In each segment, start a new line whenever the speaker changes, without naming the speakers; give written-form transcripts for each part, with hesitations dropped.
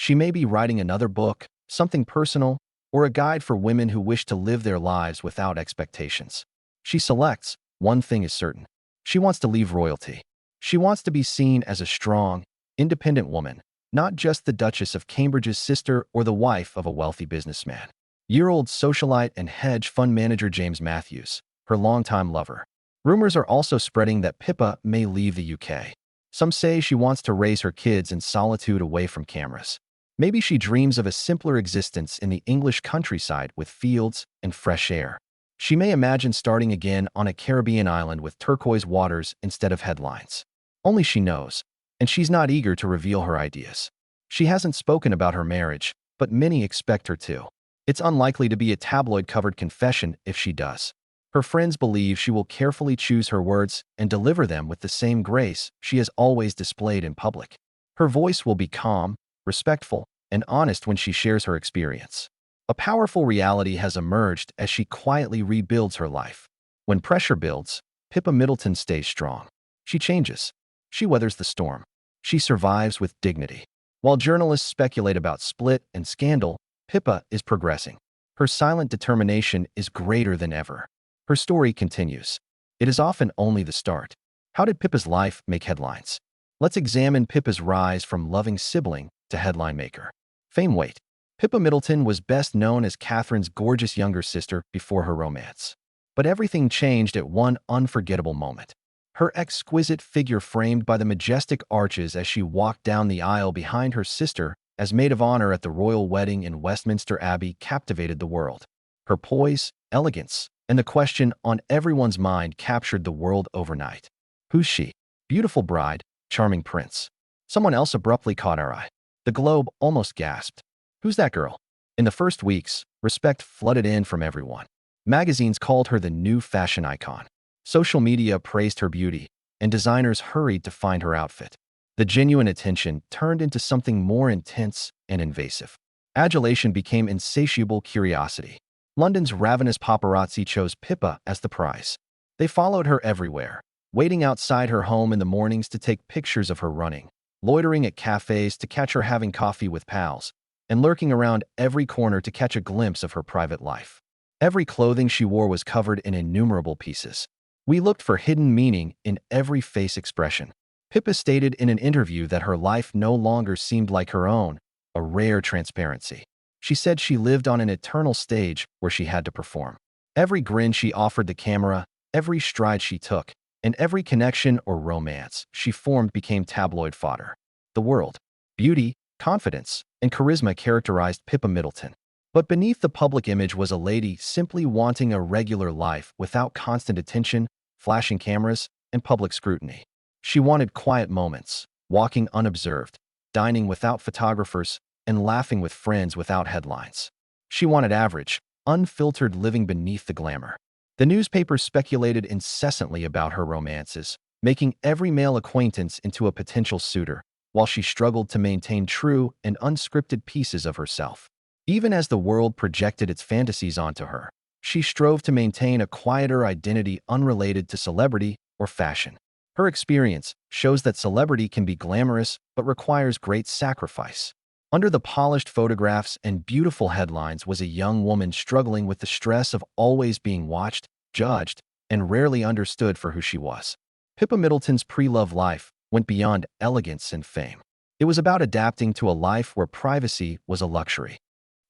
She may be writing another book, something personal, or a guide for women who wish to live their lives without expectations. She selects, one thing is certain. She wants to leave royalty. She wants to be seen as a strong, independent woman, not just the Duchess of Cambridge's sister or the wife of a wealthy businessman. Year-old socialite and hedge fund manager James Matthews, her longtime lover. Rumors are also spreading that Pippa may leave the UK. Some say she wants to raise her kids in solitude away from cameras. Maybe she dreams of a simpler existence in the English countryside with fields and fresh air. She may imagine starting again on a Caribbean island with turquoise waters instead of headlines. Only she knows, and she's not eager to reveal her ideas. She hasn't spoken about her marriage, but many expect her to. It's unlikely to be a tabloid-covered confession if she does. Her friends believe she will carefully choose her words and deliver them with the same grace she has always displayed in public. Her voice will be calm, respectful, and honest when she shares her experience. A powerful reality has emerged as she quietly rebuilds her life. When pressure builds, Pippa Middleton stays strong. She changes. She weathers the storm. She survives with dignity. While journalists speculate about split and scandal, Pippa is progressing. Her silent determination is greater than ever. Her story continues. It is often only the start. How did Pippa's life make headlines? Let's examine Pippa's rise from loving sibling to headline maker. Fame weight. Pippa Middleton was best known as Catherine's gorgeous younger sister before her romance. But everything changed at one unforgettable moment. Her exquisite figure framed by the majestic arches as she walked down the aisle behind her sister as maid of honor at the royal wedding in Westminster Abbey captivated the world. Her poise, elegance, and the question on everyone's mind captured the world overnight. Who's she? Beautiful bride, charming prince. Someone else abruptly caught our eye. The globe almost gasped. Who's that girl? In the first weeks, respect flooded in from everyone. Magazines called her the new fashion icon. Social media praised her beauty, and designers hurried to find her outfit. The genuine attention turned into something more intense and invasive. Adulation became insatiable curiosity. London's ravenous paparazzi chose Pippa as the prize. They followed her everywhere, waiting outside her home in the mornings to take pictures of her running, loitering at cafes to catch her having coffee with pals, and lurking around every corner to catch a glimpse of her private life. Every clothing she wore was covered in innumerable pieces. We looked for hidden meaning in every face expression. Pippa stated in an interview that her life no longer seemed like her own, a rare transparency. She said she lived on an eternal stage where she had to perform. Every grin she offered the camera, every stride she took, and every connection or romance she formed became tabloid fodder. The world, beauty, confidence, and charisma characterized Pippa Middleton. But beneath the public image was a lady simply wanting a regular life without constant attention, flashing cameras, and public scrutiny. She wanted quiet moments, walking unobserved, dining without photographers, and laughing with friends without headlines. She wanted average, unfiltered living beneath the glamour. The newspapers speculated incessantly about her romances, making every male acquaintance into a potential suitor, while she struggled to maintain true and unscripted pieces of herself. Even as the world projected its fantasies onto her, she strove to maintain a quieter identity unrelated to celebrity or fashion. Her experience shows that celebrity can be glamorous but requires great sacrifice. Under the polished photographs and beautiful headlines was a young woman struggling with the stress of always being watched, judged, and rarely understood for who she was. Pippa Middleton's pre-love life went beyond elegance and fame. It was about adapting to a life where privacy was a luxury.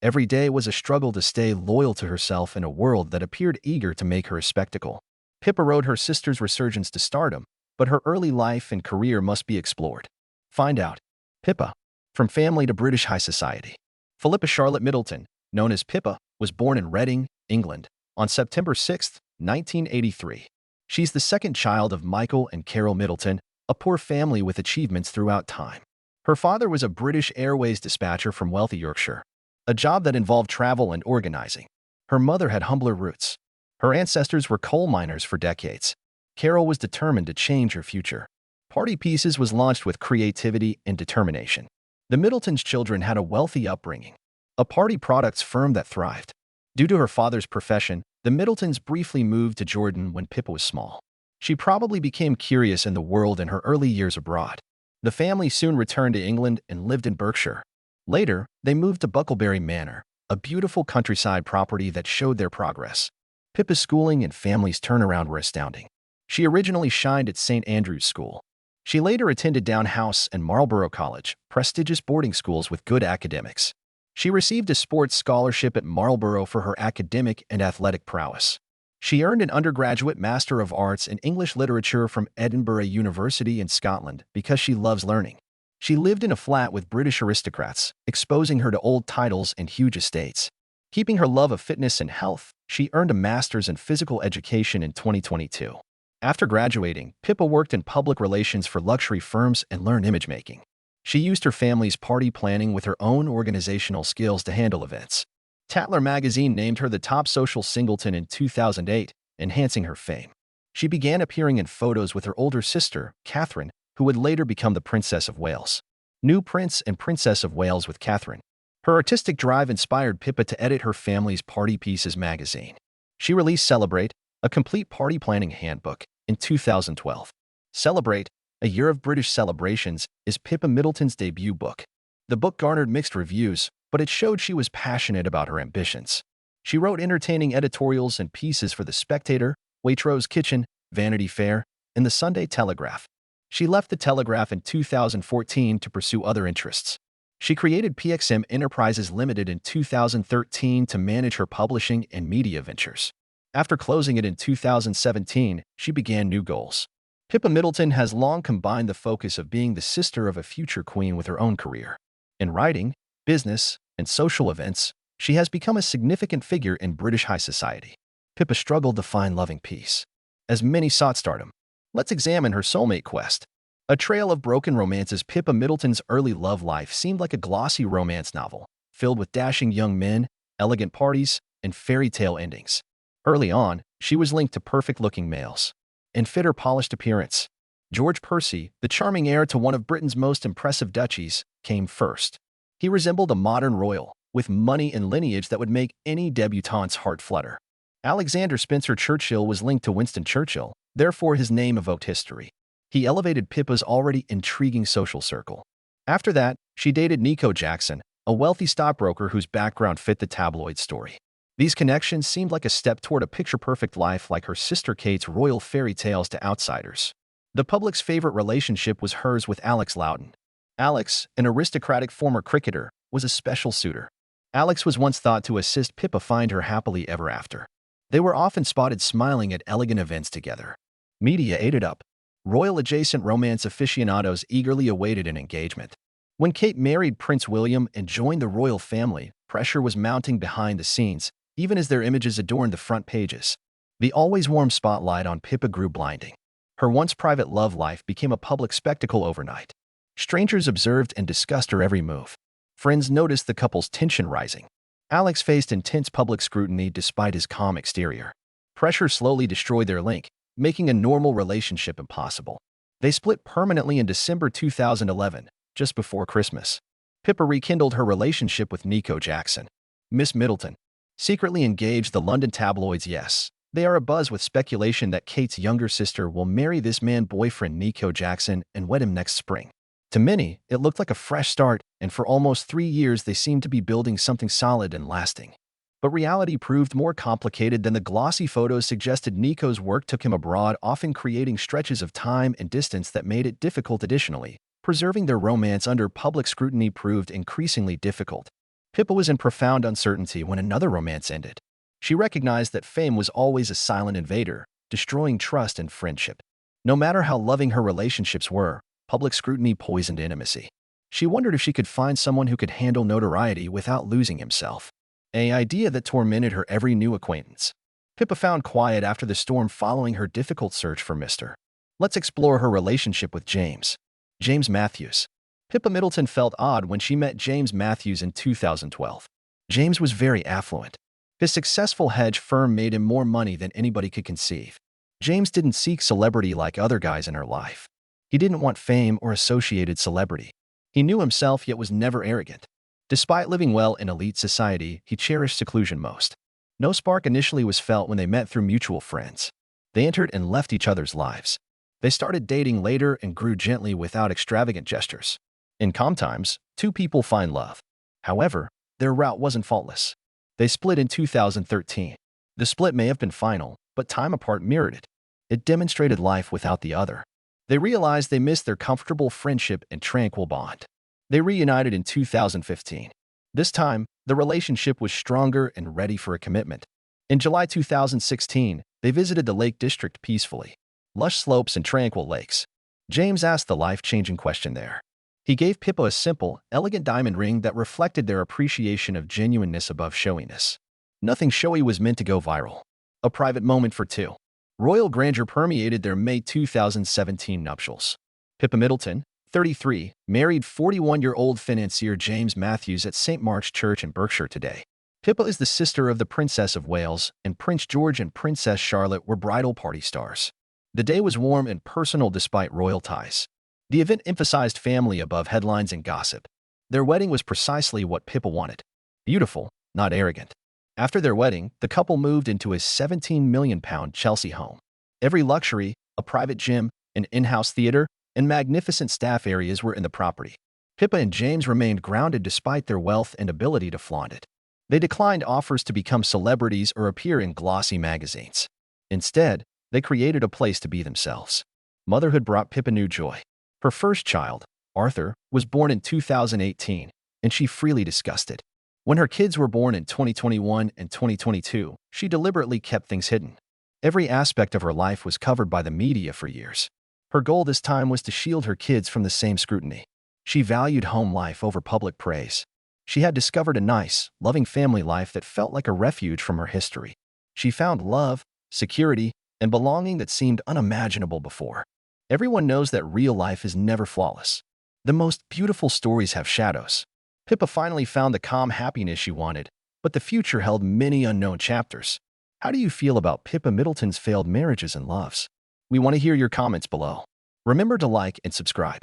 Every day was a struggle to stay loyal to herself in a world that appeared eager to make her a spectacle. Pippa rode her sister's resurgence to stardom, but her early life and career must be explored. Find out. Pippa. From family to British high society. Philippa Charlotte Middleton, known as Pippa, was born in Reading, England, on September 6, 1983. She's the second child of Michael and Carol Middleton, a poor family with achievements throughout time. Her father was a British Airways dispatcher from wealthy Yorkshire, a job that involved travel and organizing. Her mother had humbler roots. Her ancestors were coal miners for decades. Carol was determined to change her future. Party Pieces was launched with creativity and determination. The Middletons' children had a wealthy upbringing, a party products firm that thrived. Due to her father's profession, the Middletons briefly moved to Jordan when Pippa was small. She probably became curious in the world in her early years abroad. The family soon returned to England and lived in Berkshire. Later, they moved to Bucklebury Manor, a beautiful countryside property that showed their progress. Pippa's schooling and family's turnaround were astounding. She originally shined at St. Andrew's School. She later attended Down House and Marlborough College, prestigious boarding schools with good academics. She received a sports scholarship at Marlborough for her academic and athletic prowess. She earned an undergraduate Master of Arts in English Literature from Edinburgh University in Scotland because she loves learning. She lived in a flat with British aristocrats, exposing her to old titles and huge estates. Keeping her love of fitness and health, she earned a master's in physical education in 2022. After graduating, Pippa worked in public relations for luxury firms and learned image making. She used her family's party planning with her own organizational skills to handle events. Tatler magazine named her the top social singleton in 2008, enhancing her fame. She began appearing in photos with her older sister, Catherine, who would later become the Princess of Wales. New Prince and Princess of Wales with Catherine. Her artistic drive inspired Pippa to edit her family's Party Pieces magazine. She released Celebrate, a complete party planning handbook, in 2012. Celebrate, A Year of British Celebrations, is Pippa Middleton's debut book. The book garnered mixed reviews, but it showed she was passionate about her ambitions. She wrote entertaining editorials and pieces for The Spectator, Waitrose Kitchen, Vanity Fair, and The Sunday Telegraph. She left The Telegraph in 2014 to pursue other interests. She created PXM Enterprises Limited in 2013 to manage her publishing and media ventures. After closing it in 2017, she began new goals. Pippa Middleton has long combined the focus of being the sister of a future queen with her own career. In writing, business, and social events, she has become a significant figure in British high society. Pippa struggled to find loving peace. As many sought stardom, let's examine her soulmate quest. A trail of broken romances. Pippa Middleton's early love life seemed like a glossy romance novel, filled with dashing young men, elegant parties, and fairy tale endings. Early on, she was linked to perfect-looking males and fit her polished appearance. George Percy, the charming heir to one of Britain's most impressive duchies, came first. He resembled a modern royal, with money and lineage that would make any debutante's heart flutter. Alexander Spencer Churchill was linked to Winston Churchill, therefore his name evoked history. He elevated Pippa's already intriguing social circle. After that, she dated Nico Jackson, a wealthy stockbroker whose background fit the tabloid story. These connections seemed like a step toward a picture-perfect life like her sister Kate's royal fairy tales to outsiders. The public's favorite relationship was hers with Alex Loughton. Alex, an aristocratic former cricketer, was a special suitor. Alex was once thought to assist Pippa find her happily ever after. They were often spotted smiling at elegant events together. Media ate it up. Royal-adjacent romance aficionados eagerly awaited an engagement. When Kate married Prince William and joined the royal family, pressure was mounting behind the scenes, even as their images adorned the front pages. The always warm spotlight on Pippa grew blinding. Her once private love life became a public spectacle overnight. Strangers observed and discussed her every move. Friends noticed the couple's tension rising. Alex faced intense public scrutiny despite his calm exterior. Pressure slowly destroyed their link, making a normal relationship impossible. They split permanently in December 2011, just before Christmas. Pippa rekindled her relationship with Nico Jackson. Miss Middleton secretly engaged the London tabloids. Yes, they are abuzz with speculation that Kate's younger sister will marry this man boyfriend Nico Jackson and wed him next spring. To many, it looked like a fresh start, and for almost 3 years they seemed to be building something solid and lasting. But reality proved more complicated than the glossy photos suggested. Nico's work took him abroad, often creating stretches of time and distance that made it difficult. Additionally, preserving their romance under public scrutiny proved increasingly difficult. Pippa was in profound uncertainty when another romance ended. She recognized that fame was always a silent invader, destroying trust and friendship. No matter how loving her relationships were, public scrutiny poisoned intimacy. She wondered if she could find someone who could handle notoriety without losing himself. An idea that tormented her every new acquaintance. Pippa found quiet after the storm following her difficult search for Mr. Let's explore her relationship with James. James Matthews. Pippa Middleton felt odd when she met James Matthews in 2012. James was very affluent. His successful hedge firm made him more money than anybody could conceive. James didn't seek celebrity like other guys in her life. He didn't want fame or associated celebrity. He knew himself yet was never arrogant. Despite living well in elite society, he cherished seclusion most. No spark initially was felt when they met through mutual friends. They entered and left each other's lives. They started dating later and grew gently without extravagant gestures. In calm times, two people find love. However, their route wasn't faultless. They split in 2013. The split may have been final, but time apart mirrored it. It demonstrated life without the other. They realized they missed their comfortable friendship and tranquil bond. They reunited in 2015. This time, the relationship was stronger and ready for a commitment. In July 2016, they visited the Lake District peacefully. Lush slopes and tranquil lakes. James asked the life-changing question there. He gave Pippa a simple, elegant diamond ring that reflected their appreciation of genuineness above showiness. Nothing showy was meant to go viral. A private moment for two. Royal grandeur permeated their May 2017 nuptials. Pippa Middleton, 33, married 41-year-old financier James Matthews at St. Mark's Church in Berkshire today. Pippa is the sister of the Princess of Wales, and Prince George and Princess Charlotte were bridal party stars. The day was warm and personal despite royal ties. The event emphasized family above headlines and gossip. Their wedding was precisely what Pippa wanted. Beautiful, not arrogant. After their wedding, the couple moved into a £17 million Chelsea home. Every luxury, a private gym, an in-house theater, and magnificent staff areas were in the property. Pippa and James remained grounded despite their wealth and ability to flaunt it. They declined offers to become celebrities or appear in glossy magazines. Instead, they created a place to be themselves. Motherhood brought Pippa new joy. Her first child, Arthur, was born in 2018, and she freely discussed it. When her kids were born in 2021 and 2022, she deliberately kept things hidden. Every aspect of her life was covered by the media for years. Her goal this time was to shield her kids from the same scrutiny. She valued home life over public praise. She had discovered a nice, loving family life that felt like a refuge from her history. She found love, security, and belonging that seemed unimaginable before. Everyone knows that real life is never flawless. The most beautiful stories have shadows. Pippa finally found the calm happiness she wanted, but the future held many unknown chapters. How do you feel about Pippa Middleton's failed marriages and loves? We want to hear your comments below. Remember to like and subscribe.